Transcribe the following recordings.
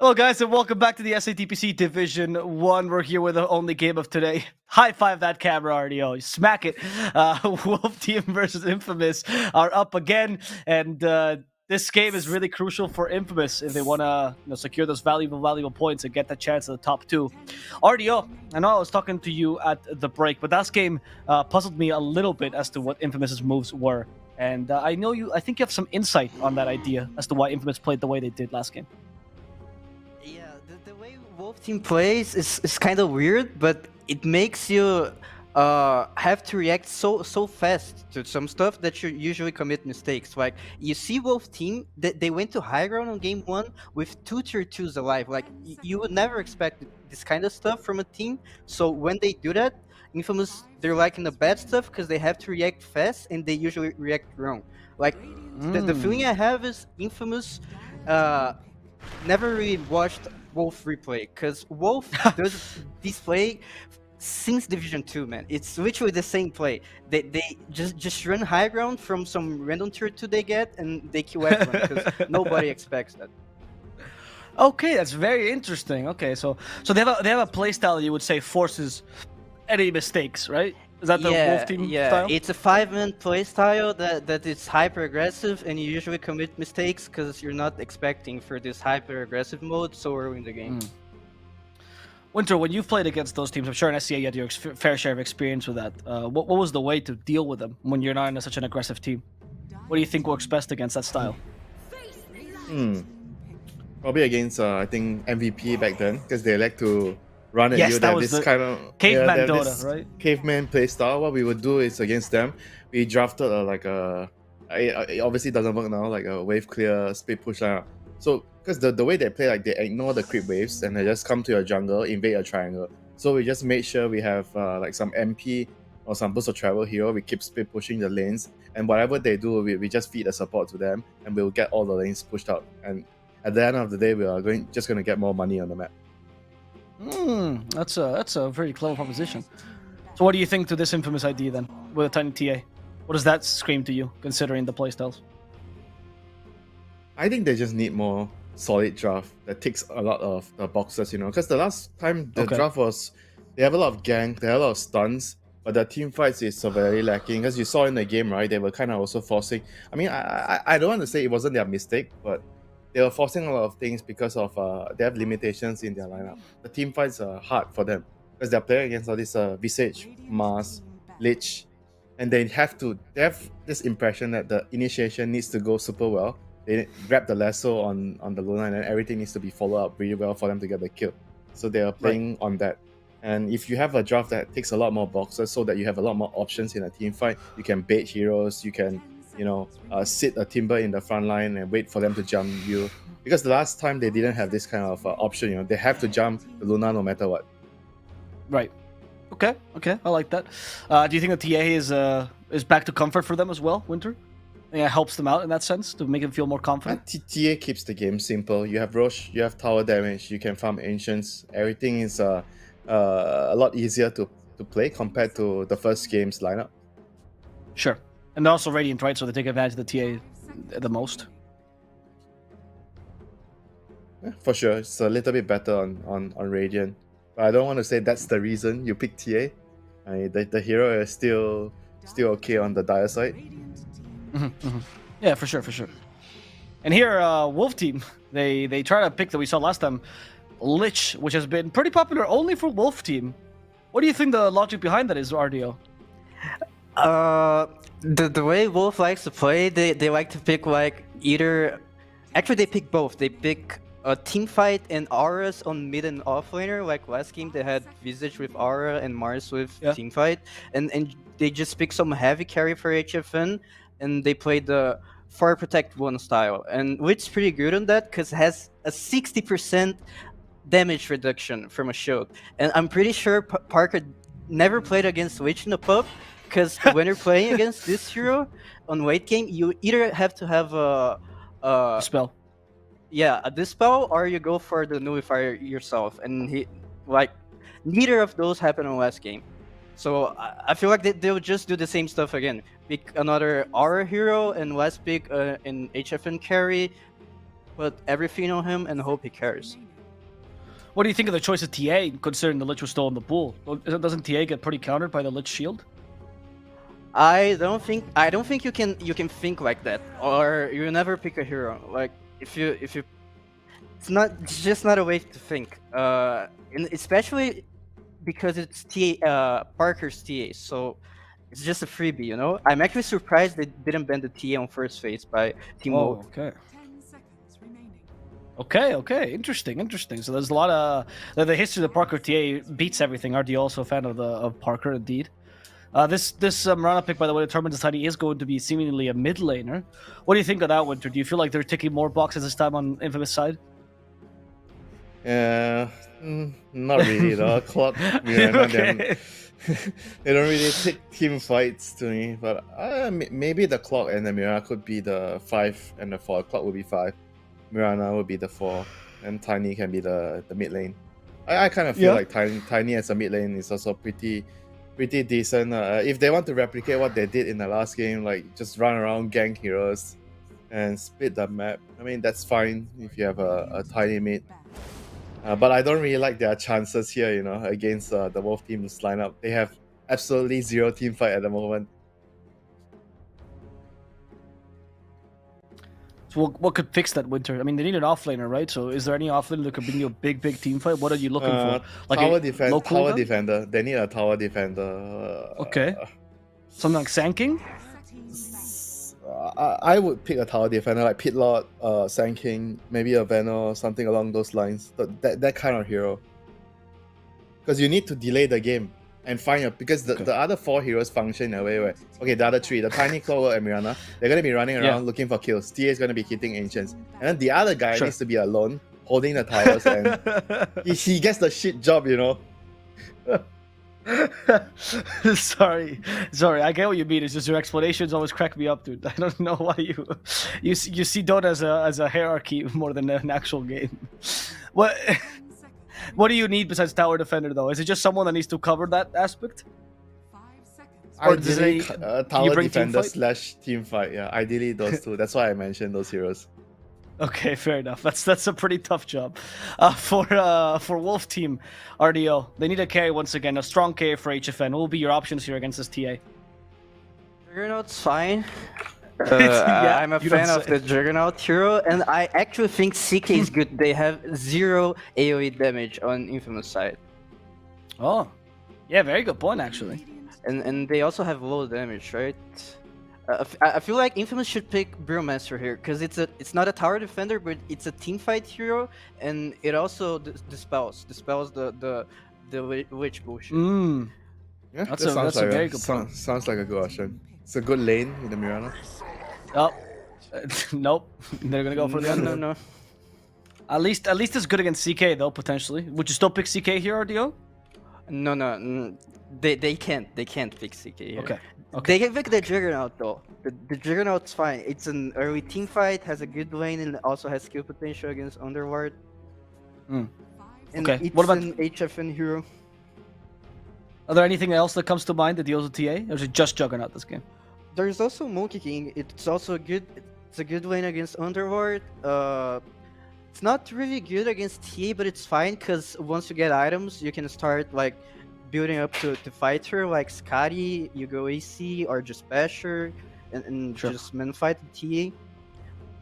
Hello, guys, and welcome back to the DPC Division 1. We're here with the only game of today. High five that camera, RDO. Smack it. Wolf Team versus Infamous are up again, and this game is really crucial for Infamous if they want to secure those valuable points and get the chance at the top two. RDO, I know I was talking to you at the break, but that game puzzled me a little bit as to what Infamous's moves were. And I think you have some insight on that idea as to why Infamous played the way they did last game. Yeah, the way Wolf Team plays is kind of weird, but it makes you have to react so fast to some stuff that you usually commit mistakes. Like, you see Wolf Team, they went to high ground on game 1 with 2 tier 2s alive. Like, you would never expect this kind of stuff from a team. So when they do that, Infamous, they're liking the bad stuff because they have to react fast and they usually react wrong. Like, the feeling I have is Infamous never really watched Wolf replay, because Wolf does this play since Division 2, man. It's literally the same play. They just run high ground from some random tier 2 they get, and they kill everyone, because nobody expects that. Okay, that's very interesting. Okay, so they have a playstyle you would say forces any mistakes, right? Is that the Wolf Team style? It's a 5-man playstyle that is hyper aggressive, and you usually commit mistakes because you're not expecting for this hyper aggressive mode so early in the game. Winter, when you've played against those teams, I'm sure in SCA you had your fair share of experience with that. What was the way to deal with them when you're not in such an aggressive team? What do you think works best against that style? Probably against I think MVP back then, because they like to run at yes, you. That was this kind of caveman Dota, right? Caveman playstyle. What we would do is against them, we drafted it obviously doesn't work now, like a wave clear speed push lineup. So because the way they play, like they ignore the creep waves and they just come to your jungle, invade your triangle. So we just made sure we have like some MP or some burst of travel hero. We keep speed pushing the lanes, and whatever they do, we just feed the support to them, and we'll get all the lanes pushed out. And at the end of the day, we are just going to get more money on the map. That's a very clever proposition. So what do you think to this Infamous idea then, with a tiny TA? What does that scream to you, considering the playstyles? I think they just need more solid draft that ticks a lot of the boxes, because the last time the draft was, they have a lot of gank, they have a lot of stuns, but the team fights is very lacking. As you saw in the game, right, they were kind of also forcing. I mean, I don't want to say it wasn't their mistake, but they were forcing a lot of things because of they have limitations in their lineup. The team fights are hard for them because they're playing against all this Visage, Mars, Lich, and they have this impression that the initiation needs to go super well. They grab the lasso on the Luna, and then everything needs to be followed up really well for them to get the kill. So they are playing on that. And if you have a draft that takes a lot more boxes so that you have a lot more options in a team fight, you can bait heroes, you can sit a Timber in the front line and wait for them to jump you. Because the last time they didn't have this kind of option, they have to jump the Luna no matter what. Right. Okay, I like that. Do you think the TA is back to comfort for them as well, Winter? I think it helps them out in that sense to make them feel more confident. TA keeps the game simple. You have Roche, you have tower damage, you can farm Ancients. Everything is a lot easier to play compared to the first game's lineup. Sure. And they're also Radiant, right? So they take advantage of the TA the most. Yeah, for sure. It's a little bit better on Radiant. But I don't want to say that's the reason you pick TA. The hero is still okay on the dire side. Yeah, for sure. And here, Wolf Team, they try to pick that we saw last time, Lich, which has been pretty popular only for Wolf Team. What do you think the logic behind that is, RDO? The way Wolf likes to play, they like to pick like either... Actually, they pick both. They pick a team fight and auras on mid and offlaner. Like last game, they had Visage with aura and Mars with team fight. And they just pick some heavy carry for HFN, and they play the Fire Protect 1 style. And Witch's pretty good on that because it has a 60% damage reduction from a shield. And I'm pretty sure Parker never played against Witch in the pub, because when you're playing against this hero on late game, you either have to have a spell. Yeah, a dispel, or you go for the nullifier yourself. And neither of those happened in last game. So I feel like they'll just do the same stuff again. Pick another aura hero and let's pick an HFN carry, put everything on him and hope he carries. What do you think of the choice of TA, considering the Lich was still in the pool? Doesn't TA get pretty countered by the Lich shield? I don't think you can think like that, or you never pick a hero. Like if you it's just not a way to think. And especially because it's Parker's TA, so it's just a freebie, you know. I'm actually surprised they didn't ban the TA on first phase by Team Wolf. Okay. Okay, interesting. So there's a lot of the history of the Parker TA beats everything. Are you also a fan of Parker? Indeed. This Mirana pick, by the way, determines that he is going to be seemingly a mid laner. What do you think of that, Winter? Do you feel like they're ticking more boxes this time on Infamous side? Yeah, not really. The Clock, Mirana, they don't really take team fights to me. But maybe the Clock and the Mirana could be the 5 and the 4. Clock would be 5. Mirana would be the 4, and Tiny can be the mid lane. I kind of feel like Tiny as a mid lane is also pretty decent. If they want to replicate what they did in the last game, like just run around, gank heroes, and split the map, I mean that's fine if you have a Tiny mid. But I don't really like their chances here, you know, against the Wolf team's lineup. They have absolutely zero team fight at the moment. So what could fix that, Winter? I mean, they need an offlaner, right? So is there any offlaner that could bring you a big team fight? What are you looking for? Like tower tower defender. They need a tower defender. Okay. Something like Sand I would pick a tower defender like Pit Lord, Sand King, maybe a Venom, something along those lines. That kind of hero. Because you need to delay the game and find because the other 4 heroes function in a way where the other 3, the Tiny, Clover, and Mirana, they're gonna be running around looking for kills. TA is gonna be hitting ancients, and then the other guy needs to be alone holding the towers, and he gets the shit job, you know. Sorry, I get what you mean. It's just your explanations always crack me up, dude. I don't know why you see Dota as a hierarchy more than an actual game. What do you need besides tower defender, though? Is it just someone that needs to cover that aspect? Or ideally, tower defender / team fight. Yeah, ideally those two. That's why I mentioned those heroes. Okay, fair enough. That's a pretty tough job. For Wolf team, RDO, they need a carry once again, a strong carry for HFN. What will be your options here against this TA? Juggernaut's fine. I'm a fan of the Juggernaut hero, and I actually think CK is good. They have 0 AoE damage on Infamous side. Oh, yeah, very good point actually. And they also have low damage, right? I feel like Infamous should pick Brewmaster here because it's not a tower defender, but it's a team fight hero, and it also dispels the witch bullshit. Yeah, that's a very good point. Sounds like a good option. It's a good lane in the Mirana. Oh, nope. They're gonna go for the no. At least it's good against CK though, potentially. Would you still pick CK here, RDO? No. They can't pick CK here. Okay. They can pick the Juggernaut though. The Juggernaut's fine. It's an early team fight, has a good lane, and also has skill potential against Underworld. And okay. It's What about an HFN hero? Are there anything else that comes to mind that deals with TA, or is it just Juggernaut this game? There's also Monkey King. It's also good. It's a good lane against Underworld. It's not really good against TA, but it's fine because once you get items, you can start like building up to fighter like Scotty. You go AC or just Basher and just man fight the TA.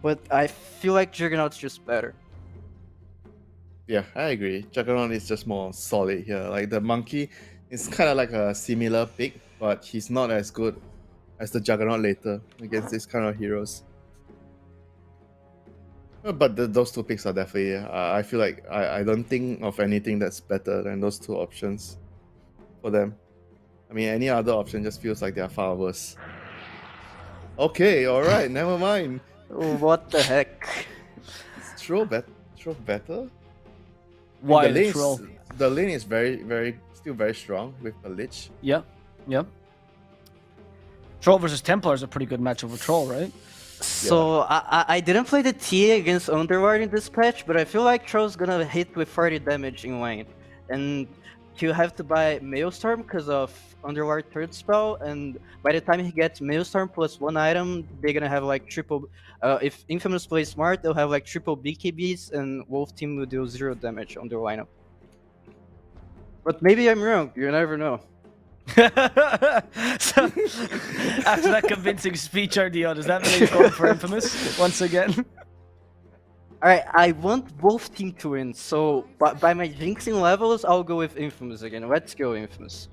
But I feel like Juggernaut's just better. Yeah, I agree. Juggernaut is just more solid here. Like the Monkey is kind of like a similar pick, but he's not as good as the Juggernaut later against this kind of heroes. But those 2 picks are definitely, I feel like I don't think of anything that's better than those 2 options for them. I mean, any other option just feels like they're far worse. Okay, alright, never mind. What the heck? Is Troll better? Why the lane is still very strong with the Lich. Yeah. Troll versus Templar is a pretty good match over Troll, right? So I didn't play the TA against Underworld in this patch, but I feel like Troll's gonna hit with 40 damage in lane, and he'll have to buy Maelstrom because of Underworld 3rd spell, and by the time he gets Maelstrom plus 1 item, they're gonna have like triple. If Infamous plays smart, they'll have like triple BKBs, and Wolf team will do 0 damage on their lineup. But maybe I'm wrong. You never know. So, after that convincing speech, RDO, does that mean you're going for Infamous once again? Alright, I want both team to win, so by my jinxing levels, I'll go with Infamous again. Let's go Infamous.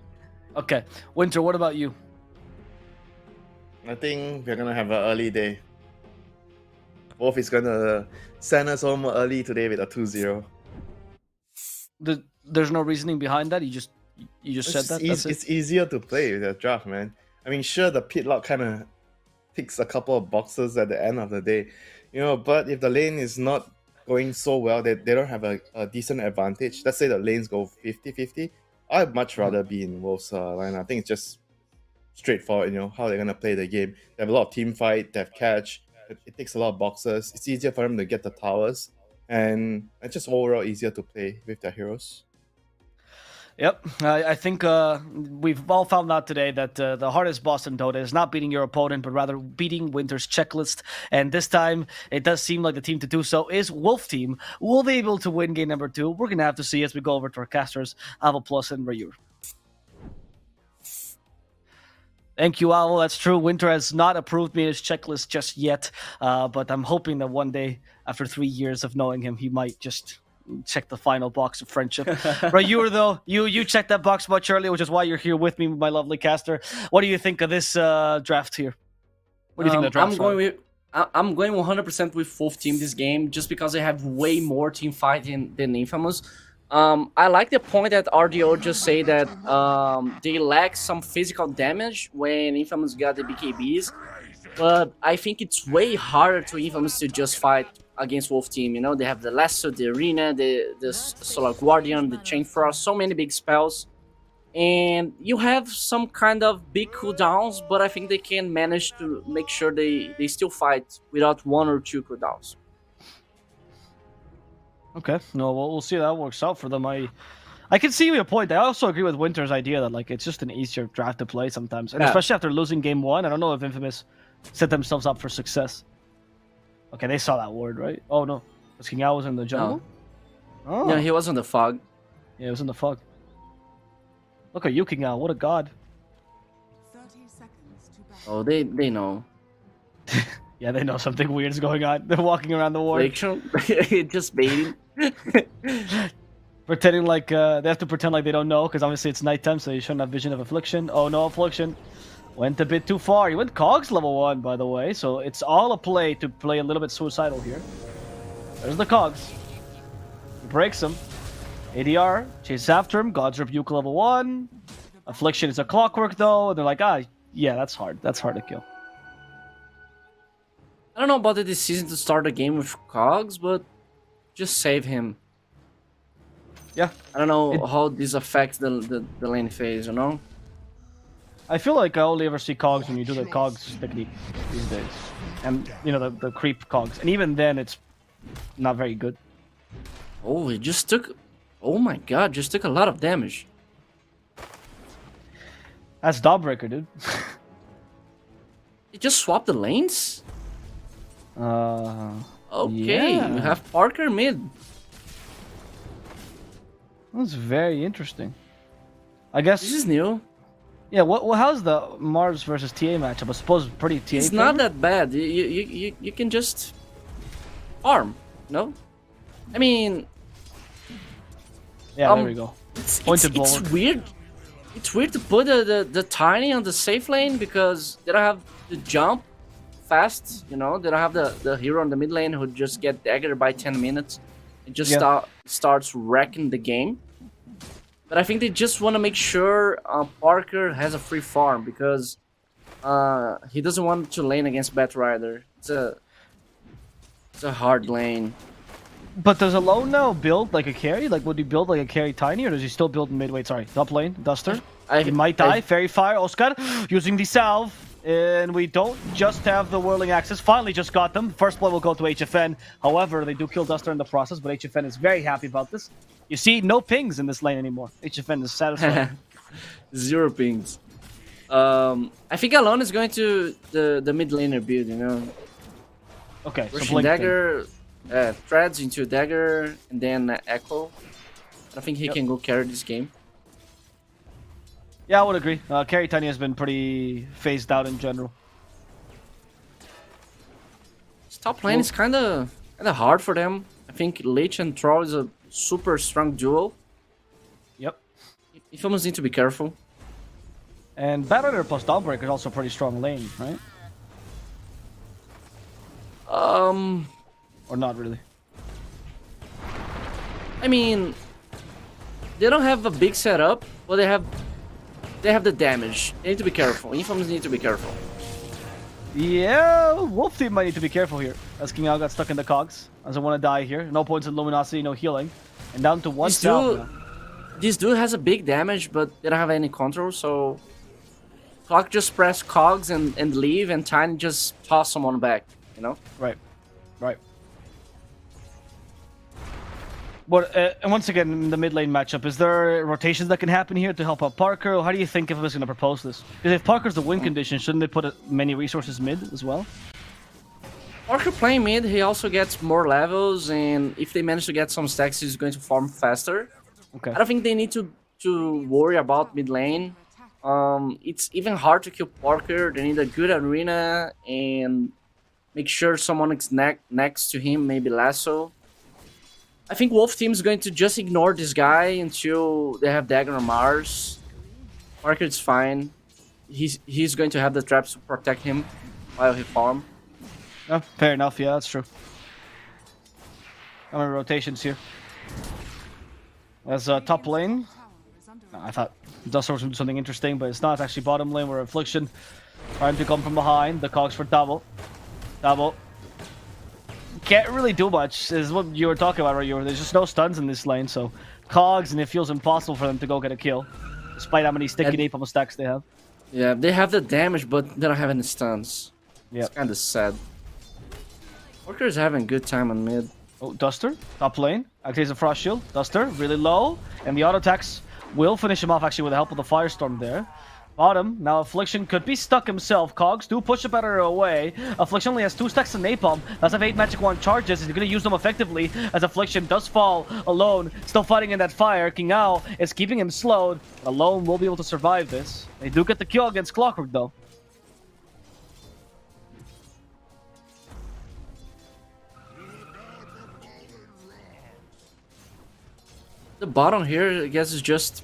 Okay, Winter, what about you? I think we're gonna have an early day. Wolf is gonna send us home early today with a 2-0. There's no reasoning behind that. You just said that. That's it? It's easier to play with the draft, man. I mean, sure, the pit lock kind of ticks a couple of boxes at the end of the day, but if the lane is not going so well, they don't have a decent advantage. Let's say the lanes go 50-50. I'd much rather be in Wolf's line. I think it's just straightforward, how they're going to play the game. They have a lot of team fight, they have catch. It takes a lot of boxes. It's easier for them to get the towers. And it's just overall easier to play with their heroes. Yep, I think we've all found out today that the hardest boss in Dota is not beating your opponent, but rather beating Winter's checklist. And this time, it does seem like the team to do so is Wolf Team. Will they be able to win game number 2? We're going to have to see as we go over to our casters, Epulze and Rayuur. Thank you, Owl. That's true. Winter has not approved me his checklist just yet, but I'm hoping that one day, after 3 years of knowing him, he might just check the final box of friendship. Rayuur, though, you checked that box much earlier, which is why you're here with me, my lovely caster. What do you think of this draft here? What do you think of the draft? I'm going 100% with Wolf Team this game, just because they have way more team fighting than Infamous. I like the point that RDO just say that they lack some physical damage when Infamous got the BKBs, but I think it's way harder to Infamous to just fight against Wolf Team. They have the Lasso, the Arena, the Solar Guardian, the Chain Frost, so many big spells, and you have some kind of big cooldowns, but I think they can manage to make sure they still fight without 1 or 2 cooldowns. Okay, no, well, we'll see how that works out for them. I can see your point. I also agree with Winter's idea that it's just an easier draft to play sometimes, and especially after losing game 1. I don't know if Infamous set themselves up for success. Okay, they saw that ward, right? Oh no, was King Al was in the jungle. Oh. No, he was in the fog. Yeah, he was in the fog. Look at you, King Al. What a god. 30 seconds to battle. Oh, they know. Yeah, they know something weird is going on. They're walking around the ward. Just baiting. Pretending like they have to pretend like they don't know, because obviously it's nighttime, so you shouldn't have vision of affliction. Oh no, affliction went a bit too far. He went Cogs level 1, by the way, so it's all a play to play a little bit suicidal here. There's the Cogs. He breaks him. ADR chases after him. God's Rebuke level 1. Affliction is a clockwork though, and they're like, yeah, that's hard. That's hard to kill. I don't know about the decision to start the game with Cogs, but just save him. Yeah. I don't know how this affects the lane phase, I feel like I only ever see Cogs when you do the Cogs technique these days. And, the creep Cogs. And even then, it's not very good. Oh, it just took... Oh my god, just took a lot of damage. That's Dawnbreaker, dude. It just swapped the lanes? Okay, yeah. we have Parker mid. That's very interesting. I guess... This is new. Yeah, how's the Mars versus TA matchup? I suppose pretty TA. It's not that bad. You can just farm, no? I mean... Yeah, there we go. It's weird. It's weird to put the Tiny on the safe lane because they don't have the jump fast, They don't have the hero on the mid lane who just get daggered by 10 minutes. It just starts wrecking the game. But I think they just want to make sure Parker has a free farm because he doesn't want to lane against Batrider. It's a hard lane. But does Alone now build like a carry? Like, would he build like a carry Tiny, or does he still build mid? Wait, sorry, top lane, Duster. He might die. Fairy Fire, Oscar using the salve. And we don't just have the whirling axis. Finally just got them. First blood will go to HFN. However, they do kill Duster in the process, but HFN is very happy about this. You see, no pings in this lane anymore. HFN is satisfied. 0 pings. I think Alone is going to the mid laner build, Okay, so Rushing dagger, threads into dagger, and then echo. I think he can go carry this game. Yeah, I would agree. Carry Tiny has been pretty phased out in general. This top lane is kind of hard for them. I think Lich and Troll is a super strong duo. Yep. Infamous need to be careful. And Battler plus Dawnbreaker is also a pretty strong lane, right? Or not really. I mean, they don't have a big setup, but they have the damage. They need to be careful. Infamous need to be careful. Yeah, Wolf Team might need to be careful here. As King Ao got stuck in the cogs. Doesn't want to die here. No points in Luminosity, no healing. And down to one cell. This dude has a big damage, but they don't have any control, so Clock just press cogs and leave, and Tiny just toss someone back, you know? Right. Right. But and once again, in the mid lane matchup, is there rotations that can happen here to help out Parker? Or how do you think Infamous is going to propose this? Because if Parker's the win condition, shouldn't they put many resources mid as well? Parker playing mid, he also gets more levels, and if they manage to get some stacks, he's going to farm faster. Okay. I don't think they need to worry about mid lane. It's even hard to kill Parker. They need a good arena and make sure someone is next to him, maybe Lasso. I think Wolf Team is going to just ignore this guy until they have Dagger on Mars. Parker is fine. He's going to have the traps to protect him while he farm. Oh, fair enough. Yeah, that's true. How many rotations here? As top lane. I thought Duster was going to do something interesting, but it's not. It's actually bottom lane where Affliction trying to come from behind. The cogs for Tabo. Tabo. Can't really do much, is what you were talking about, Rayuur. There's just no stuns in this lane, so cogs, and it feels impossible for them to go get a kill, despite how many sticky napalm stacks they have. Yeah, they have the damage, but they don't have any stuns. Yeah, it's kind of sad. Parker is having a good time on mid. Oh, Duster, top lane, activates a Frost Shield. Duster, really low, and the auto attacks will finish him off actually with the help of the Firestorm there. Bottom, now Affliction could be stuck himself. Cogs do push a better away. Affliction only has 2 stacks of napalm. Does have 8 magic wand charges. He's gonna use them effectively as Affliction does fall alone. Still fighting in that fire. King Ao is keeping him slowed. Alone will be able to survive this. They do get the kill against Clockwork though. The bottom here, I guess, is just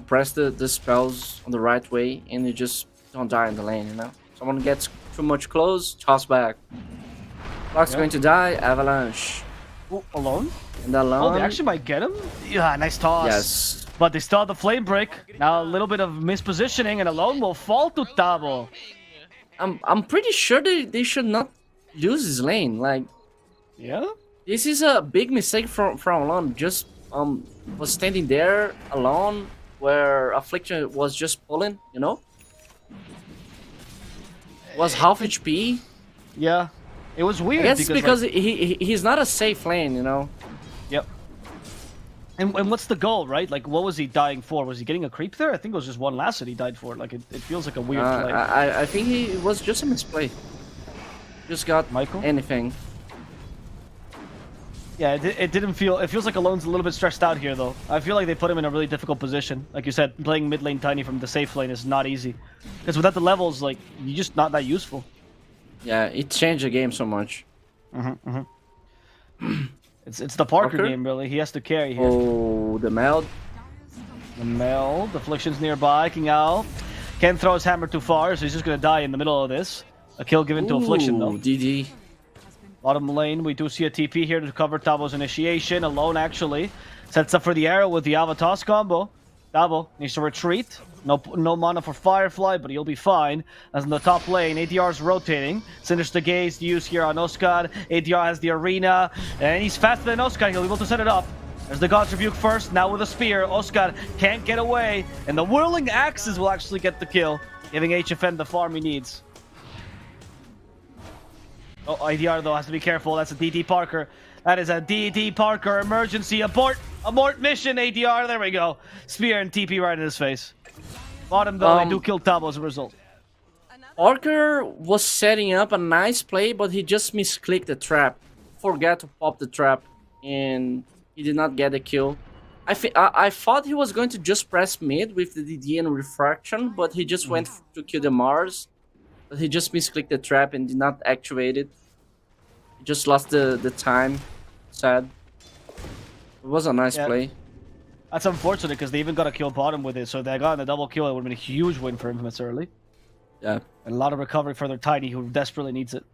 press the spells on the right way, and you just don't die in the lane, you know? Someone gets too much close, toss back. Clock's going to die, avalanche. Ooh, alone? And alone. Oh, they actually might get him? Yeah, nice toss. Yes. But they still have the flame break. Now a little bit of mispositioning, and alone will fall to Tabo. I'm pretty sure they should not lose this lane. Like, yeah? This is a big mistake from alone. Just was standing there alone where Affliction was just pulling, you know? Was half HP. Yeah. It was weird. I guess because like, he's not a safe lane, you know? Yep. And what's the goal, right? Like, what was he dying for? Was he getting a creep there? I think it was just one last that he died for. Like, it feels like a weird play. I think it was just a misplay. Just got Michael? anything. Yeah, it didn't feel... It feels like Alone's a little bit stressed out here, though. I feel like they put him in a really difficult position. Like you said, playing mid lane Tiny from the safe lane is not easy. Because without the levels, like, you're just not that useful. Yeah, it changed the game so much. It's the Parker game, really. He has to carry here. Oh, the meld. The meld. Affliction's nearby. King Ao can't throw his hammer too far, so he's just going to die in the middle of this. A kill given to Affliction, though. DD. Bottom lane, we do see a TP here to cover Tabo's initiation. Alone, actually. Sets up for the arrow with the Avatos combo. Tabo needs to retreat. No mana for Firefly, but he'll be fine. As in the top lane, ADR's rotating. Sinister Gaze used here on Oskar. ADR has the arena, and he's faster than Oskar. He'll be able to set it up. There's the God's Rebuke first, now with a spear. Oskar can't get away, and the Whirling Axes will actually get the kill, giving HFN the farm he needs. Oh, ADR though has to be careful. That's a DT Parker. That is a DT Parker emergency abort. Abort mission, ADR. There we go. Spear and TP right in his face. Bottom though, they do kill Tabo as a result. Parker was setting up a nice play, but he just misclicked the trap. Forgot to pop the trap, and he did not get the kill. I thought he was going to just press mid with the DD and refraction, but he just went to kill the Mars. But he just misclicked the trap and did not activate it. He just lost the time. Sad. It was a nice play. That's unfortunate because they even got a kill bottom with it, so they got the double kill. It would have been a huge win for Infamous early. Yeah. And a lot of recovery for their Tiny, who desperately needs it.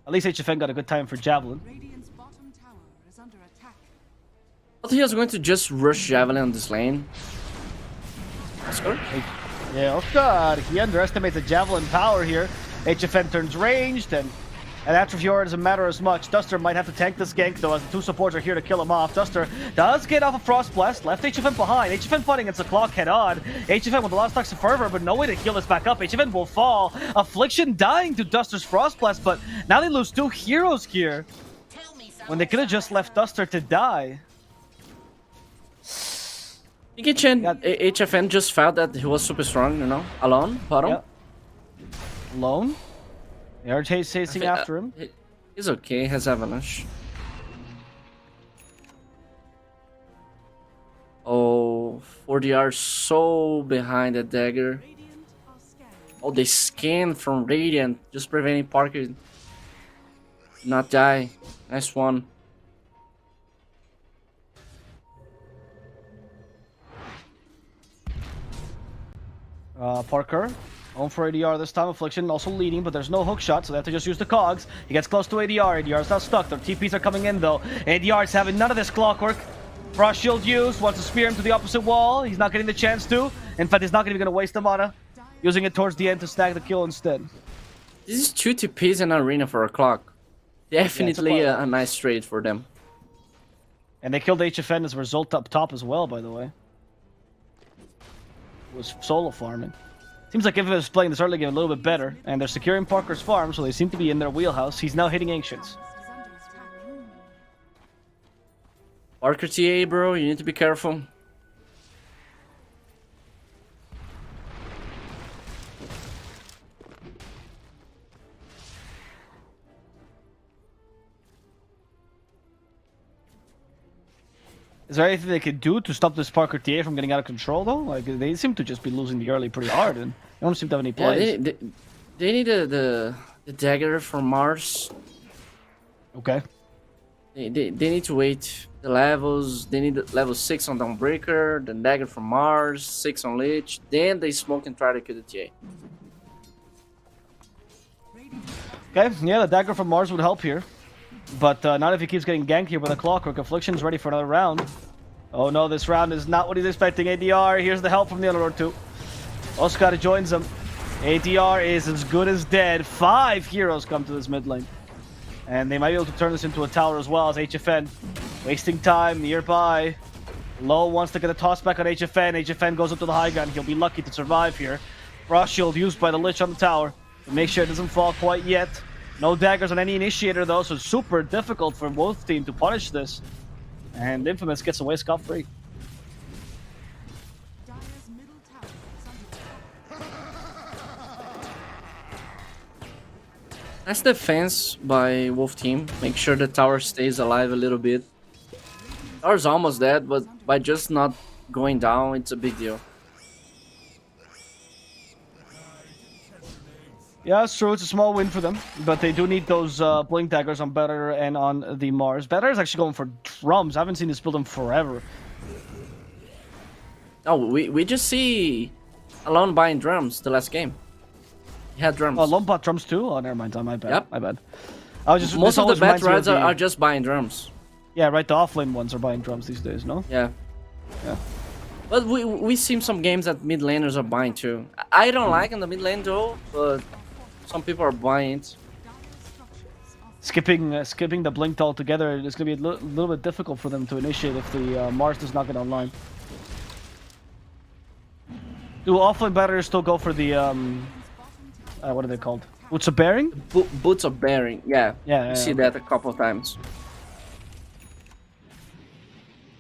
At least HFN got a good time for Javelin. Radiant's bottom tower is under attack. I thought he was going to just rush Javelin on this lane. Oscar? Yeah, oh god, he underestimates the Javelin power here. HFN turns ranged, and after Fjord doesn't matter as much. Duster might have to tank this gank, though, as the two supports are here to kill him off. Duster does get off a Frost Blast, left HFN behind. HFN fighting against the clock head-on. HFN with a lot of stocks of Fervor, but no way to heal this back up. HFN will fall. Affliction dying to Duster's Frost Blast, but now they lose 2 heroes here, when they could have just left Duster to die. I think HFN just felt that he was super strong, you know, alone, bottom. Yep. Alone? They are chasing after him. He's okay, has Avalanche. Oh, 4DR so behind the dagger. Oh, they scan from Radiant, just preventing Parker not die. Nice one. Parker, home for ADR this time. Affliction also leading, but there's no hook shot, so they have to just use the cogs. He gets close to ADR. ADR is now stuck. Their TPs are coming in, though. ADR is having none of this clockwork. Frost Shield used, wants to spear him to the opposite wall. He's not getting the chance to. In fact, he's not even going to waste the mana. Using it towards the end to snag the kill instead. This is 2 TPs in arena for a clock. Definitely a nice trade for them. And they killed HFN as a result up top as well, by the way. Was solo farming. Seems like Infamous is playing this early game a little bit better, and they're securing Parker's farm, so they seem to be in their wheelhouse. He's now hitting Ancients. Parker TA, bro, you need to be careful. Is there anything they could do to stop this Parker TA from getting out of control, though? Like, they seem to just be losing the early pretty hard, and they don't seem to have any plays. Yeah, they need the dagger from Mars. Okay. They need to wait the levels. They need level 6 on Dawnbreaker, the dagger from Mars, 6 on Lich. Then they smoke and try to kill the TA. Okay, yeah, the dagger from Mars would help here. But not if he keeps getting ganked here with a Clockwork. Affliction's ready for another round. Oh no, this round is not what he's expecting. ADR, here's the help from the other two. Oscar joins him. ADR is as good as dead. 5 heroes come to this mid lane. And they might be able to turn this into a tower as well as HFN. Wasting time nearby. Low wants to get a toss back on HFN. HFN goes up to the high ground. He'll be lucky to survive here. Frost Shield used by the Lich on the tower. To make sure it doesn't fall quite yet. No daggers on any initiator though, so it's super difficult for both teams to punish this. And Infamous gets away scot-free. Nice defense by Wolf team. Make sure the tower stays alive a little bit. Tower's almost dead, but by just not going down, it's a big deal. Yeah, it's true. It's a small win for them, but they do need those blink daggers on Better and on the Mars. Better is actually going for drums. I haven't seen this build in forever. Oh, we just see Alone buying drums the last game. He had drums. Oh, Lone bought drums too? Oh, never mind. My bad. Yep. My bad. I was just Most of the bad rides rides are just buying drums. Yeah, right. The offlane ones are buying drums these days, no? Yeah. Yeah. But we see some games that mid laners are buying too. I don't like in the mid lane though, but some people are buying it. Skipping the blink altogether, it's going to be a little bit difficult for them to initiate if the Mars does not get online. Do offlane batters still go for the what are they called? Boots of Bearing? Boots of Bearing, yeah. Yeah, You see that a couple of times.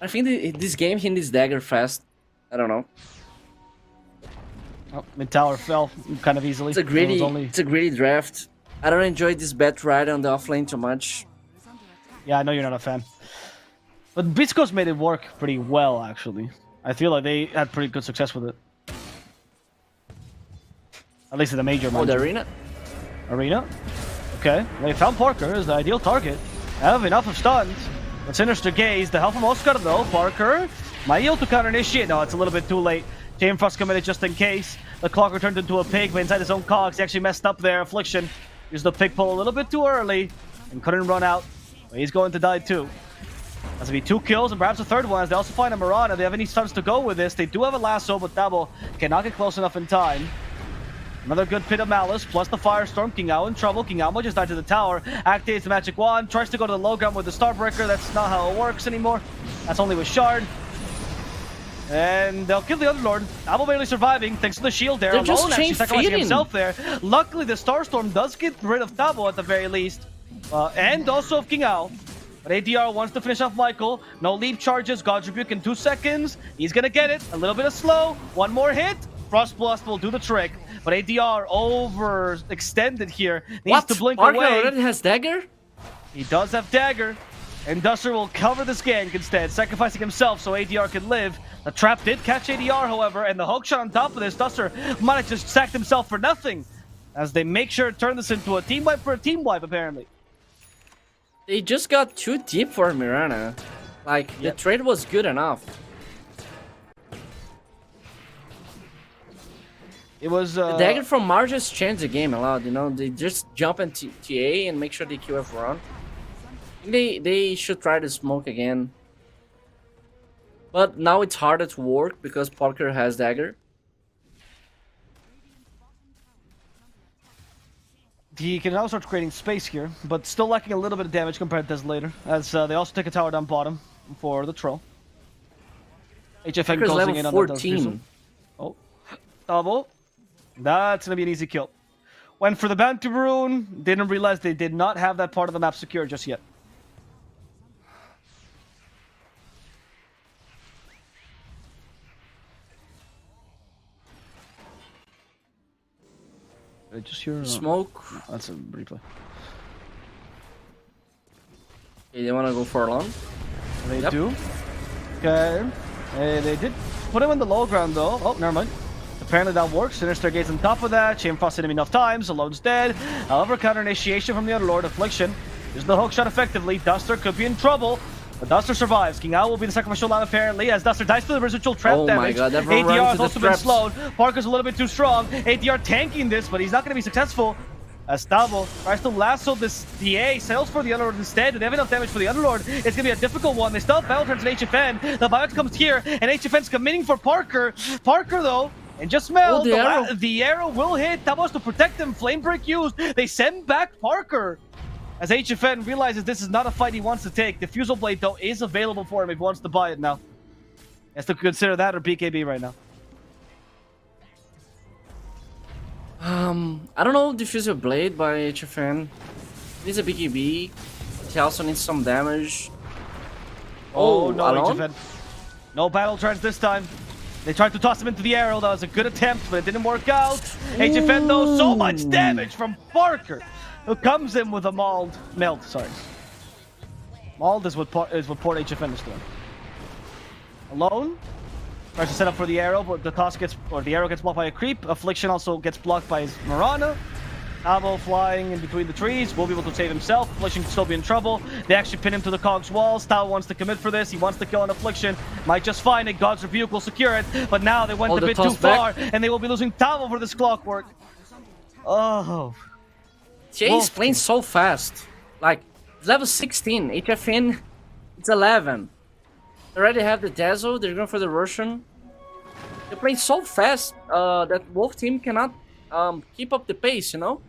I think this game he needs dagger fast. I don't know. Oh, mid tower fell kind of easily. It's a greedy draft. I don't enjoy this bet ride on the offlane too much. Yeah, I know you're not a fan. But Beast Coast made it work pretty well, actually. I feel like they had pretty good success with it. At least in the major Oh, match. the arena? Arena? Okay. They found Parker as the ideal target. Have enough of stuns. But Sinister Gaze, the help from Oscar though. Parker might yield to counter initiate. No, it's a little bit too late. Chain Frost committed just in case. The clock turned into a pig, but inside his own cogs, he actually messed up there. Affliction used the pig pull a little bit too early and couldn't run out. But he's going to die too. Has to be 2 kills and perhaps a third one as they also find a Mirana. They have any stuns to go with this. They do have a lasso, but Dabo cannot get close enough in time. Another good pit of malice, plus the firestorm. King Ao in trouble. King Ao just died to the tower. Activates the magic wand. Tries to go to the low ground with the Starbreaker. That's not how it works anymore. That's only with Shard. And they'll kill the Underlord. Dabo barely surviving thanks to the shield there. They're just Alone actually chain sacrificing feeding. himself there. Luckily, the Starstorm does get rid of Dabo at the very least. And also of King Ao. But ADR wants to finish off Michael. No leap charges. God's Rebuke in 2 seconds. He's gonna get it. A little bit of slow. One more hit. Frost Blast will do the trick. But ADR overextended here. Needs to blink Parker away. already has dagger? He does have dagger. And Duster will cover this gank instead, sacrificing himself so ADR can live. The trap did catch ADR, however, and the hook shot on top of this. Duster might have just sacked himself for nothing. As they make sure to turn this into a team wipe for a team wipe, apparently. They just got too deep for Mirana. Like, the trade was good enough. It was The dagger from Mars just changed the game a lot, you know? They just jump in TA and make sure they kill everyone. They should try to smoke again. But now it's harder to work because Parker has dagger. He can now start creating space here, but still lacking a little bit of damage compared to this later, as they also take a tower down bottom for the troll. HFN Parker's closing level in on 14. Oh, double. That's gonna be an easy kill. Went for the bounty rune, didn't realize they did not have that part of the map secure just yet. Did I just hear Smoke. That's a replay. Okay, they wanna go for a long? They Yep. do. Okay. They did put him in the low ground though. Oh, never mind. Apparently that works. Sinister Gates on top of that. Chain Frost hit him enough times. Alone's dead. However, counter initiation from the Underlord. Affliction. There's the hook shot effectively. Duster could be in trouble. But Duster survives. King Ao will be the sacrificial line apparently as Duster dies to the residual trap Oh my damage. God, everyone ADR runs has to the also been traps. slowed. Parker's a little bit too strong. ADR tanking this, but he's not going to be successful. As Dabo tries to lasso this DA, sails for the Underlord instead. They have enough damage for the Underlord. It's going to be a difficult one. They still have battle turns in HFN. The Biox comes here, and HFN's committing for Parker. Parker, though, and just smell, the arrow will hit. Dabo has to protect him. Flame Break used. They send back Parker. As HFN realizes this is not a fight he wants to take. The Fusel Blade, though, is available for him if he wants to buy it now. He has to consider that or BKB right now. I don't know, Diffuser Blade by HFN. Needs a BKB. He also needs some damage. Oh, no, Alone? HFN. No battle turns this time. They tried to toss him into the arrow. That was a good attempt, but it didn't work out. HFN, though, so much damage from Parker, who comes in with a meld, sorry. Mauled is what Port HFN is doing. Alone. Tries to set up for the arrow, but the arrow gets blocked by a creep. Affliction also gets blocked by his Mirana. Dabo flying in between the trees, will be able to save himself. Affliction can still be in trouble. They actually pin him to the Cog's walls. Tao wants to commit for this. He wants to kill an Affliction. Might just find it. God's Rebuke will secure it. But now they went a bit too far, and they will be losing Tao over this clockwork. Oh. Jay's playing so fast. Like, level 16. HFN, it's 11. They already have the Dazzle. They're going for the Russian. They're playing so fast that Wolf team cannot keep up the pace, you know?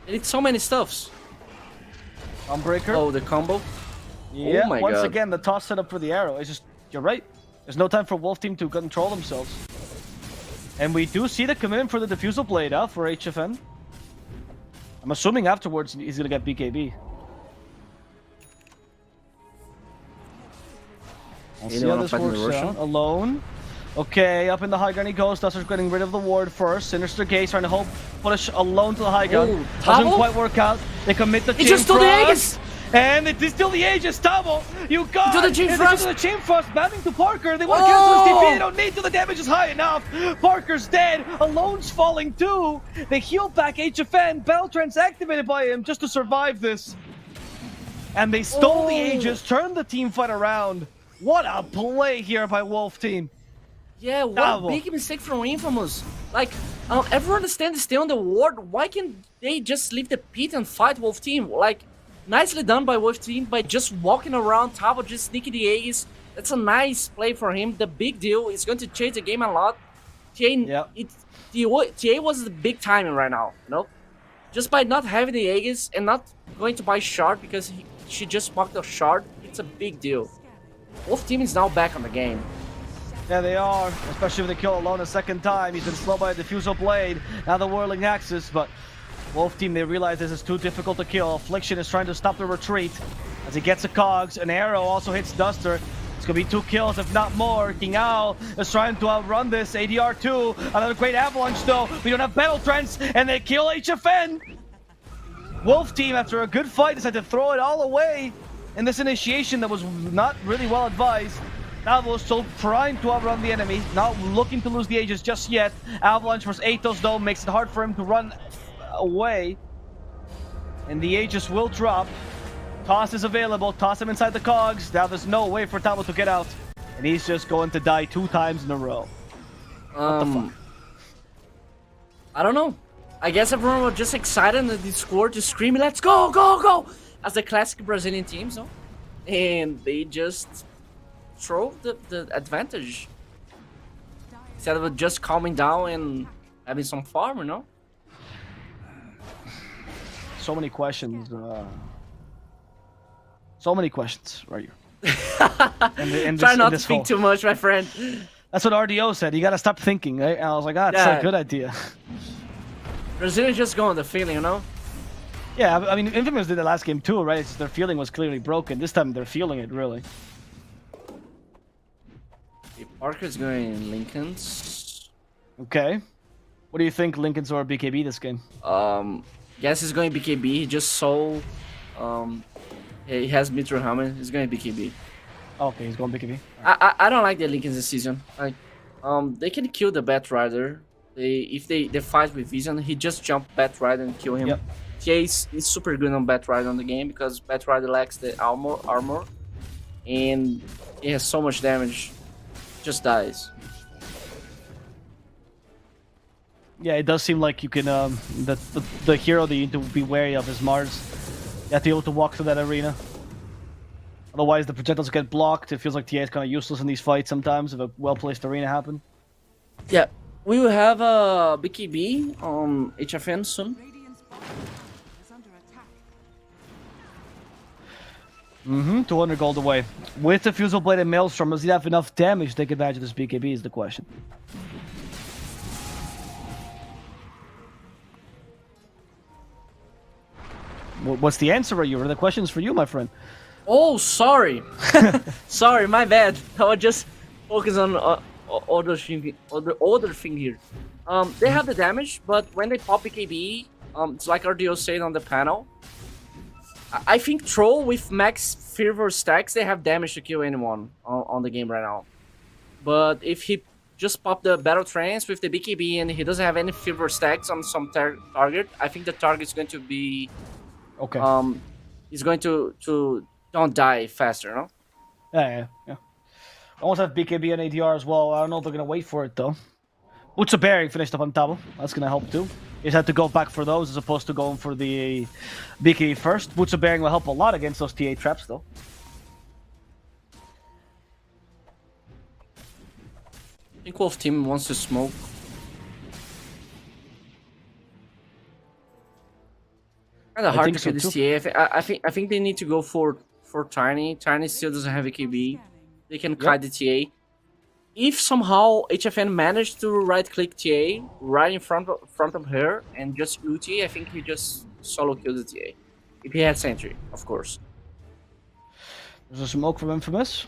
They need so many stuffs. Unbreaker. Oh, the combo. Yeah, oh my once God. again, the toss set up for the arrow. It's just, you're right. There's no time for Wolf team to control themselves. And we do see the commitment for the Diffusal Blade out for HFN. I'm assuming afterwards he's going to get BKB. We'll see how this works out. Alone. Okay, up in the high ground he goes. Duster's getting rid of the ward first. Sinister Gaze trying to push Alone to the high ground. Doesn't quite work out. They commit the chain just stole the cross. And it is still the Aegis double. You got To the Chain it Frost. to the Chain Frost, bounding to Parker. They want to cancel his Oh! TP. They don't need to. The damage is high enough. Parker's dead. Alone's falling too. They heal back HFN. Battle Trance activated by him just to survive this. And they stole the Aegis, turned the team fight around. What a play here by Wolf Team. Yeah, what Double. a big mistake from Infamous. Like, everyone stands stay on the ward. Why can't they just leave the pit and fight Wolf Team? Like, nicely done by Wolf Team by just walking around, Tavo just sneaking the Aegis. That's a nice play for him. The big deal is going to change the game a lot. TA was the big timing right now, you know? Just by not having the Aegis and not going to buy shard because she just blocked the shard, it's a big deal. Wolf Team is now back on the game. Yeah, they are, especially if they kill Alone a second time. He's been slowed by a Diffusal Blade, now the Whirling Axis, but Wolf Team, they realize this is too difficult to kill. Affliction is trying to stop the retreat as he gets a Cogs. An arrow also hits Duster. It's gonna be 2 kills, if not more. King Ao is trying to outrun this. ADR 2, another great avalanche though. We don't have Battle Trance, and they kill HFN. Wolf Team, after a good fight, decided to throw it all away in this initiation that was not really well advised. Tavo still trying to outrun the enemy, not looking to lose the Aegis just yet. Avalanche versus Athos though makes it hard for him to run away. And the Aegis will drop. Toss is available, toss him inside the Cogs. Now there's no way for Tavo to get out. And he's just going to die 2 times in a row. What the fuck? I don't know. I guess everyone was just excited in the Discord, just screaming, let's go, go, go! As the classic Brazilian teams, no? And they just throw the advantage. Instead of just calming down and having some farm, you know? So many questions. So many questions, right here. Try not to think too much, my friend. That's what RDO said. You gotta stop thinking, right? And I was like, ah, that's a good idea. Brazilians just go on the feeling, you know? Yeah, I mean, Infamous did the last game too, right? It's, their feeling was clearly broken. This time they're feeling it, really. Okay, Parker's going Lincoln's. Okay. What do you think, Lincoln's or BKB this game? Guess he's going BKB. He just saw, he has Mitro Helmet. He's going BKB. Okay, he's going BKB. I don't like the Lincolns this season. Like, they can kill the Batrider. If they fight with Vision, he just jump Batrider and kill him. Yep. TA is super good on Batrider on the game because Batrider lacks the armor, and he has so much damage. Just dies. Yeah, it does seem like you can, the hero that you need to be wary of is Mars. You have to be able to walk through that arena. Otherwise, the projectiles get blocked. It feels like TA is kind of useless in these fights sometimes if a well-placed arena happens. Yeah, we will have a BKB on HFN soon. Radiant's bottom is under attack. 200 gold away. With the Fusel Blade and Maelstrom, does he have enough damage to take advantage of this BKB is the question. What's the answer, Rayuur? The question's for you, my friend. Oh, sorry. Sorry, my bad. I was just focus on other thing here. They have the damage, but when they pop BKB, it's like RDO said on the panel. I think Troll with max Fervor stacks, they have damage to kill anyone on the game right now. But if he just pop the Battle Trance with the BKB and he doesn't have any Fervor stacks on some target, I think the target is going to be... Okay. He's going to don't die faster, no? Yeah. I almost have BKB and ADR as well. I don't know if they're gonna wait for it though. Utsa Bearing finished up on Tabo. That's gonna help too. You just had to go back for those as opposed to going for the BKB first. Utsa Bearing will help a lot against those TA traps though. I think Wolf Team wants to smoke. Kind of hard to kill this TA. I think they need to go for Tiny. Tiny still doesn't have a KB. They can kite the TA. If somehow HFN managed to right-click TA right in front of her and just ulti, I think he just solo kills the TA. If he had Sentry, of course. There's a smoke from Infamous.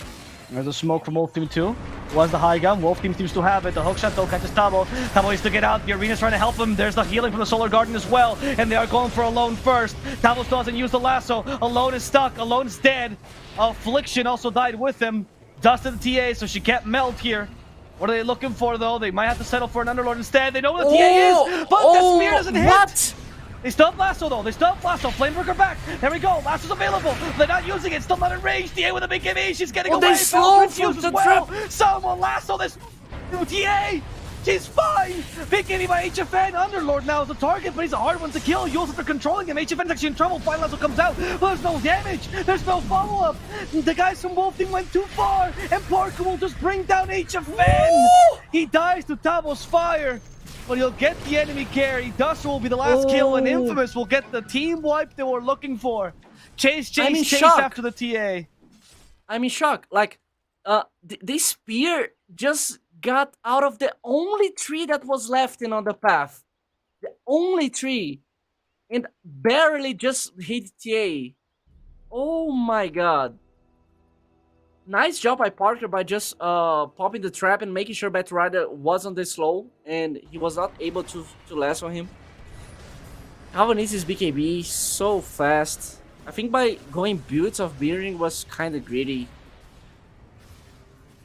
There's a smoke from Wolf Team 2. Was the high gun. Wolf team seems to have it. The hookshot though catches Tabo. Tabo needs to get out. The arena's trying to help him. There's the healing from the Solar Garden as well. And they are going for Alone first. Tabo still hasn't used the lasso. Alone is stuck. Alone is dead. Affliction also died with him. Dust to the TA, so she can't melt here. What are they looking for though? They might have to settle for an Underlord instead. They know what the TA is, but the spear doesn't hit. What? They still have Lasso though. They still have Lasso. Flamebreaker back. There we go. Lasso's available. They're not using it. Still not in range. TA with a big ME. She's getting away. They slow from as the well. trap. Someone Lasso this new TA. She's fine. Big ME by HFN. Underlord now is the target, but he's a hard one to kill. You also are controlling him. HFN's actually in trouble. Final Lasso comes out. But there's no damage. There's no follow-up. The guys from Wolf Team went too far, and Parker will just bring down HFN. He dies to Tabo's fire. But he'll get the enemy carry. Duster will be the last kill, and Infamous will get the team wipe they were looking for. Chase shock. after the TA. I'm in shock. Like, this spear just got out of the only tree that was left in on the path. The only tree. And barely just hit TA. Oh my god. Nice job by Parker by just popping the trap and making sure Batrider was on the slow and he was not able to lasso him. Calvinist's BKB so fast. I think by going builds of Beering was kind of greedy.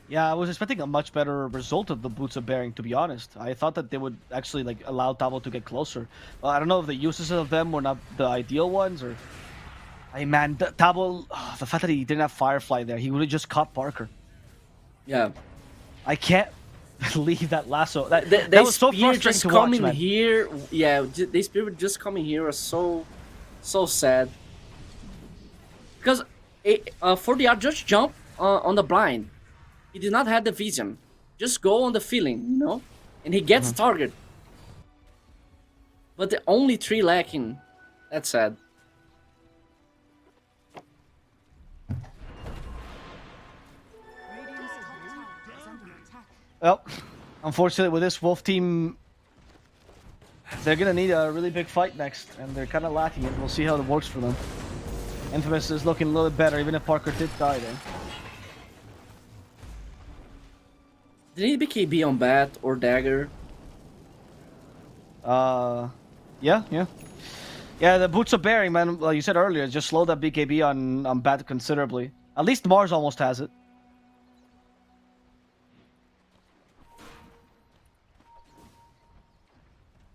Yeah, I was expecting a much better result of the Boots of Bearing, to be honest. I thought that they would actually like allow Tabo to get closer. I don't know if the uses of them were not the ideal ones or... Hey man, Tabo, the fact that he didn't have Firefly there, he would have just caught Parker. Yeah. I can't believe that lasso. That was so spear frustrating just to coming watch, man. here. Yeah, this spear just coming here was so sad. Because for the just jump on the blind, he did not have the vision. Just go on the feeling, you know, and he gets target. But the only tree lacking, that's sad. Radiant's top tower is under attack. Well, unfortunately, with this Wolf team, they're gonna need a really big fight next, and they're kind of lacking it. We'll see how it works for them. Infamous is looking a little bit better, even if Parker did die there. They need BKB on Bat or Dagger. Yeah. Yeah, the Boots of Bearing, man, like you said earlier, just slow that BKB on Bat considerably. At least Mars almost has it.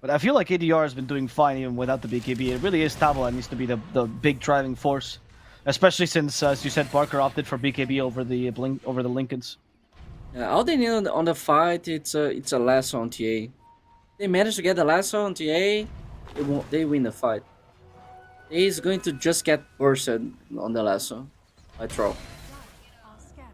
But I feel like ADR has been doing fine even without the BKB. It really is Tabo that needs to be the big driving force. Especially since, as you said, Parker opted for BKB over the Lincolns. Yeah, all they need on the fight, it's a lasso on TA. They manage to get the lasso on TA, they win the fight. He's going to just get bursted on the lasso by Troll. Are scanning.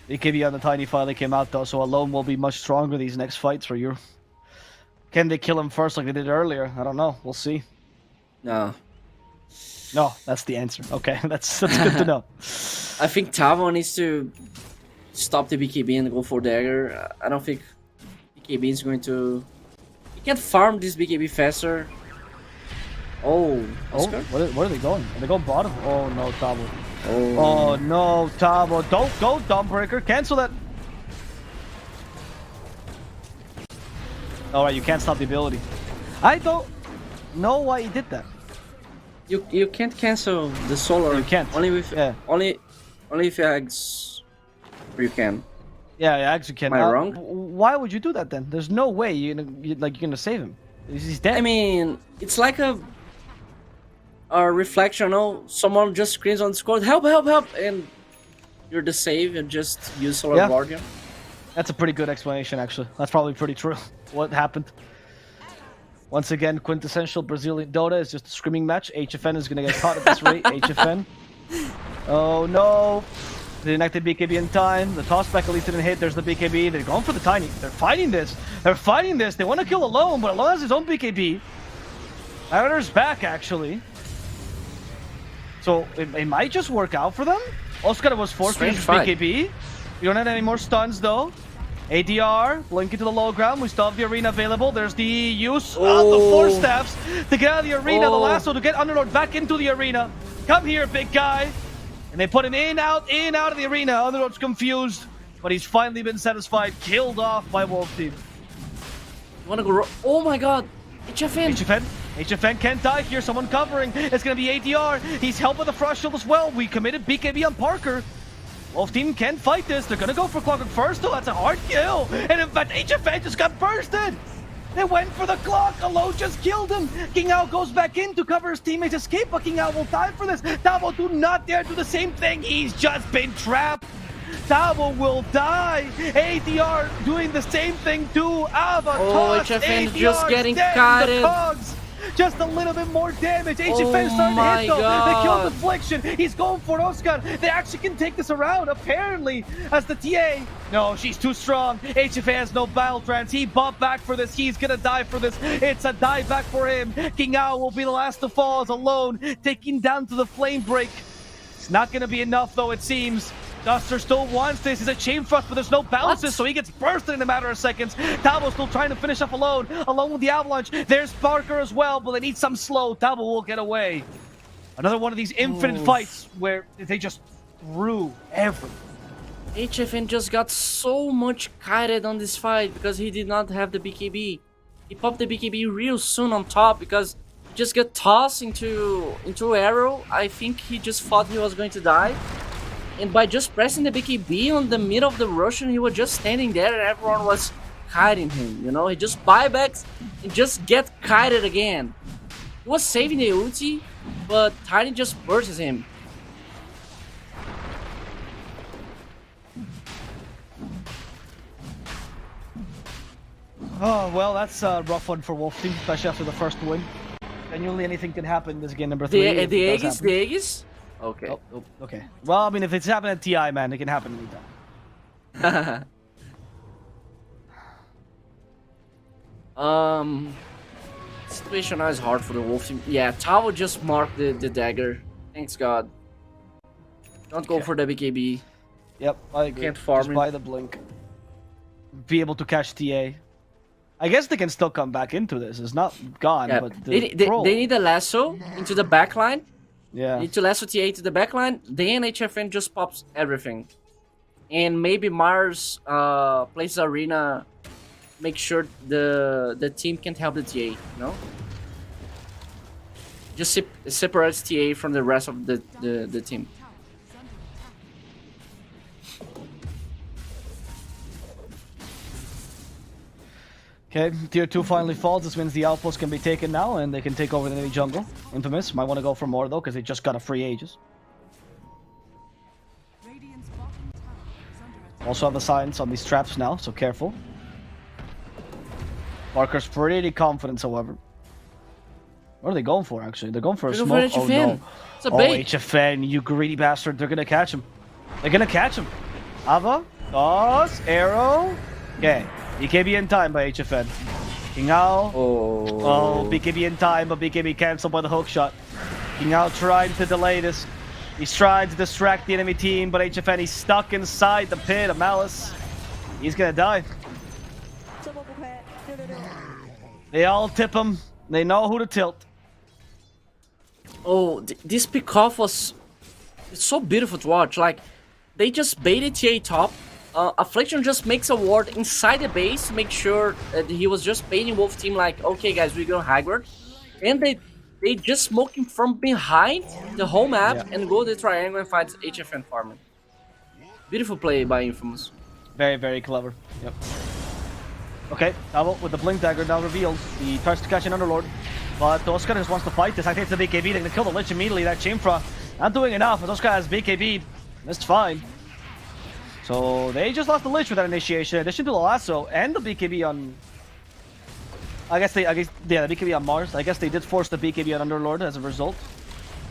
BKB on the Tiny finally came out though, so Alone will be much stronger these next fights for you. Can they kill him first like they did earlier? I don't know. We'll see. No. No, that's the answer. Okay, that's good to know. I think Tavo needs to stop the BKB and go for Dagger. I don't think BKB is going to... He can't farm this BKB faster. Oh, Oscar? Where are they going? Are they going bottom? Oh no, Tabo. Oh no, Tabo. Don't go, Dawnbreaker. Cancel that. Alright, you can't stop the ability. I don't know why he did that. You can't cancel the solar. You can't. Only with Yeah. only if Eggs you can. Yeah, actually can. Am I wrong? Why would you do that then? There's no way you're gonna save him. He's dead. I mean, it's like a reflection. No, someone just screams on Discord, help, and you're the save and just use Solar Guardian. That's a pretty good explanation, actually. That's probably pretty true. What happened? Once again, quintessential Brazilian Dota is just a screaming match. HFN is gonna get caught at this rate. HFN. Oh no! They didn't activate BKB in time. The toss back at least didn't hit. There's the BKB. They're going for the Tiny. They're fighting this. They want to kill Alone, but Alone has his own BKB. Avatar's back, actually. So it might just work out for them. Oscar was forced to use his BKB. You don't have any more stuns, though. ADR, blink into the low ground. We still have the arena available. There's the use of the force staffs to get out of the arena. The lasso to get Underlord back into the arena. Come here, big guy. And they put him in, out of the arena. Underlord's confused, but he's finally been satisfied. Killed off by Wolf Team. Wanna go? Oh my God! HFN. HFN can't die here. Someone covering. It's gonna be ADR. He's helped with the frost shield as well. We committed BKB on Parker. Wolf Team can fight this. They're gonna go for Clockwork first, though. That's a hard kill. And in fact, HFN just got bursted. They went for the clock. Alone just killed him. King Ao goes back in to cover his teammates' escape, but King Ao will die for this. Tavo do not dare do the same thing. He's just been trapped. Tavo will die. ADR doing the same thing to Ava. HFN just getting kited. Just a little bit more damage. HFN starting to hit though. God. They killed Deflection. He's going for Oscar. They actually can take this around, apparently, as the TA. No, she's too strong. HFN has no battle trance. He bought back for this. He's gonna die for this. It's a die back for him. King Ao will be the last to fall as alone, taking down to the flame break. It's not gonna be enough though, it seems. Duster still wants this. He's a chain thrust, but there's no balances, so he gets bursted in a matter of seconds. Tavo still trying to finish up alone with the avalanche. There's Parker as well, but they need some slow. Tavo will get away. Another one of these infinite fights where they just threw everything. HFN just got so much kited on this fight because he did not have the BKB. He popped the BKB real soon on top because he just got tossed into arrow. I think he just thought he was going to die. And by just pressing the BKB on the middle of the Russian, he was just standing there and everyone was kiting him, you know? He just buybacks and just get kited again. He was saving the ulti, but Titan just bursts him. Oh, well, that's a rough one for Wolf Team, especially after the first win. Genuinely anything can happen in this game number 3. The Aegis? Okay. Oh, okay. Well, I mean, if it's happening at TI, man, it can happen anytime. Situation now is hard for the Wolf Team. Yeah, Tavo just marked the dagger. Thanks God. Don't go for the BKB. Yep, I agree. Can't farm Just him. buy the blink. Be able to catch TA. I guess they can still come back into this. It's not gone, Yeah, but they the need a lasso into the backline. yeah. Need to lasso TA to the backline. Then HFN just pops everything. And maybe Mars plays arena, make sure the team can't help the TA, no? Just separates TA from the rest of the team. Okay, tier 2 finally falls. This means the outpost can be taken now, and they can take over the enemy jungle. Infamous might want to go for more though, because they just got a free Aegis. Radiant's bottom tower is under attack. Also have the signs on these traps now, so careful. Parker's pretty confident, however. What are they going for, actually? They're going for a They're smoke. going for Oh, HFN. no. It's a Oh, bait. HFN, you greedy bastard. They're going to catch him. They're going to catch him. Ava, toss, arrow. Okay, BKB in time by HFN. King Ao. Oh, BKB in time, but BKB cancelled by the hook shot. King Ao tried to delay this. He's trying to distract the enemy team, but HFN, he's stuck inside the pit of Malice. He's gonna die. They all tip him. They know who to tilt. Oh, this pick-off was so beautiful to watch. Like, they just baited TA top. Affliction just makes a ward inside the base to make sure that he was just baiting Wolf Team like, okay guys, we're going high guard. And they just smoke him from behind the whole map and go to the triangle and fight HFN farming. Beautiful play by Infamous. Very, very clever. Yep. Okay, Tavo with the Blink Dagger now revealed. He tries to catch an Underlord, but Oscar just wants to fight this. I think it's the BKB. They're gonna kill the Lich immediately. That Chain Frost not doing enough, but Oscar has BKB. That's fine. So they just lost the Lich with that initiation, in addition to the lasso and the BKB on. I guess the BKB on Mars. I guess they did force the BKB on Underlord as a result.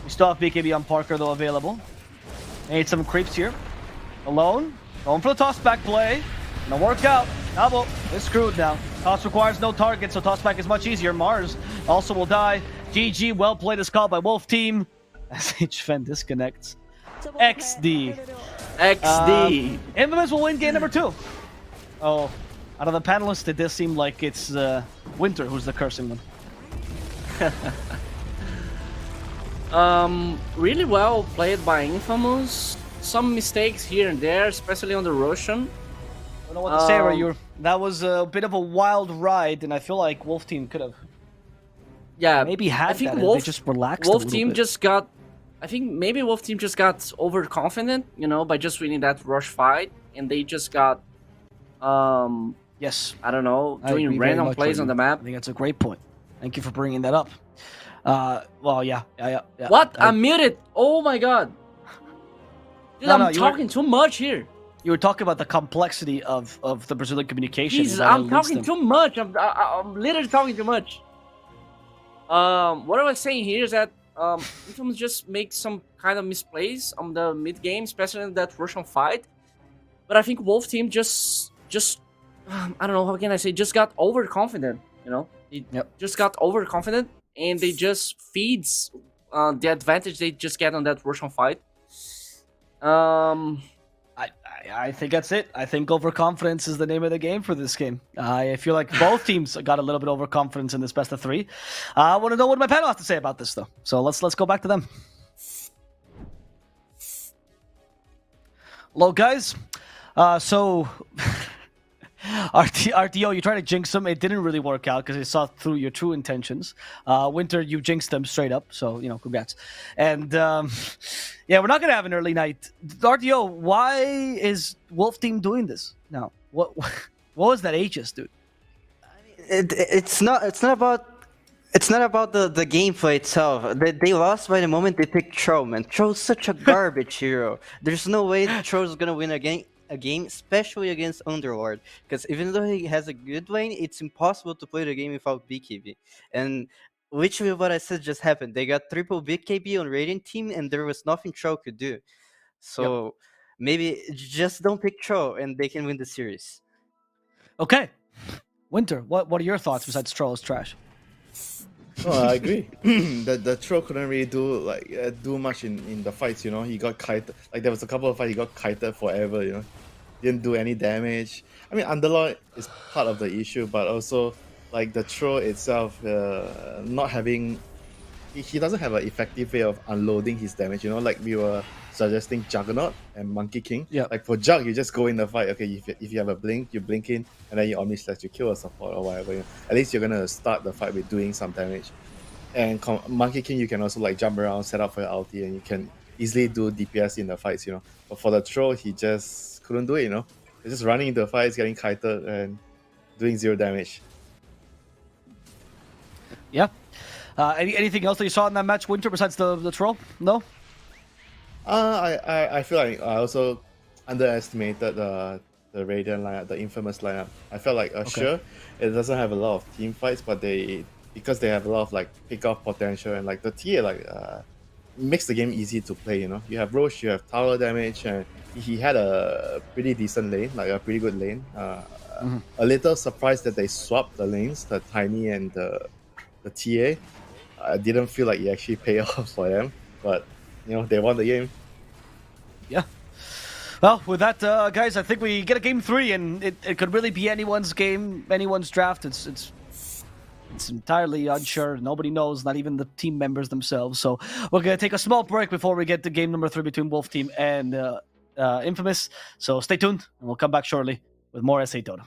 We still have BKB on Parker though available. They need some creeps here. Alone, going for the toss back play. Gonna work out. Tavo is screwed now. Toss requires no target, so toss back is much easier. Mars also will die. GG, well played as called by Wolf Team. As HFN disconnects. XD. XD. Infamous will win game number 2. Oh, out of the panelists, it does seem like it's Winter who's the cursing one. Really well played by Infamous. Some mistakes here and there, especially on the Roshan. I don't know what to say, Rayuur. That was a bit of a wild ride, and I feel like Wolf Team could have Yeah, maybe had I think that. Wolf, And they just relaxed. Wolf a Team bit. just got. I think maybe Wolf Team just got overconfident, you know, by just winning that rush fight, and they just got, Yes, I don't know, I agree doing very random much, plays on Rayuur. the map. I think that's a great point. Thank you for bringing that up. Well, yeah. What? I'm muted. Oh my god. Dude, No, I'm no, you were- talking too much here. You were talking about the complexity of the Brazilian communication. Jesus, and that I'm leads talking them- too much. I'm literally talking too much. What I was saying here is that Infamous just makes some kind of misplays on the mid game, especially in that Russian fight. But I think Wolf Team just I don't know, how can I say, just got overconfident. You know, they just got overconfident, and they just feeds the advantage they just get on that Russian fight. I think that's it. I think overconfidence is the name of the game for this game. I feel like both teams got a little bit overconfidence in this best of 3. I want to know what my panel has to say about this, though. So let's go back to them. Hello, guys. So RTO, you tried to jinx them. It didn't really work out because they saw through your true intentions. Winter, you jinxed them straight up. So, you know, congrats. And yeah, we're not going to have an early night. RTO, why is Wolf Team doing this now? What was that Aegis, dude? It's not about the gameplay itself. They lost by the moment they picked Tro, man. Tro's such a garbage hero. There's no way Tro's gonna win a game, especially against Underlord. Because even though he has a good lane, it's impossible to play the game without BKB. And literally what I said just happened. They got triple BKB on Radiant team, and there was nothing Tro could do. So maybe just don't pick Tro, and they can win the series. Okay. Winter, what are your thoughts besides Troll is trash? Oh, I agree. the Troll couldn't really do much in the fights. You know, he got kited. Like there was a couple of fights he got kited forever. You know, didn't do any damage. I mean, Underlord is part of the issue, but also like the Troll itself, not having. He doesn't have an effective way of unloading his damage. You know, like we were suggesting Juggernaut and Monkey King. Yeah. Like for Jug, you just go in the fight. Okay, if you have a blink, you blink in, and then you Omni Slash, you kill a support or whatever. You know? At least you're gonna start the fight with doing some damage. And Monkey King, you can also like jump around, set up for your ulti, and you can easily do DPS in the fights. You know, but for the Troll, he just couldn't do it. You know, he's just running into the fights, getting kited, and doing 0 damage. Yeah. Anything else that you saw in that match, Winter, besides the Troll? No? I feel like I also underestimated the Radiant lineup, the Infamous lineup. I felt like sure, it doesn't have a lot of team fights, but because they have a lot of like pick-off potential, and like the TA makes the game easy to play. You know, you have Roche, you have tower damage, and he had a pretty decent lane, like a pretty good lane. A little surprised that they swapped the lanes, the Tiny and the TA. I didn't feel like it actually paid off for them, but you know, they won the game. Yeah. Well, with that, guys, I think we get a game 3, and it could really be anyone's game, anyone's draft. It's entirely unsure. Nobody knows, not even the team members themselves. So we're going to take a small break before we get to game number 3 between Wolf Team and Infamous. So stay tuned, and we'll come back shortly with more SA Dota.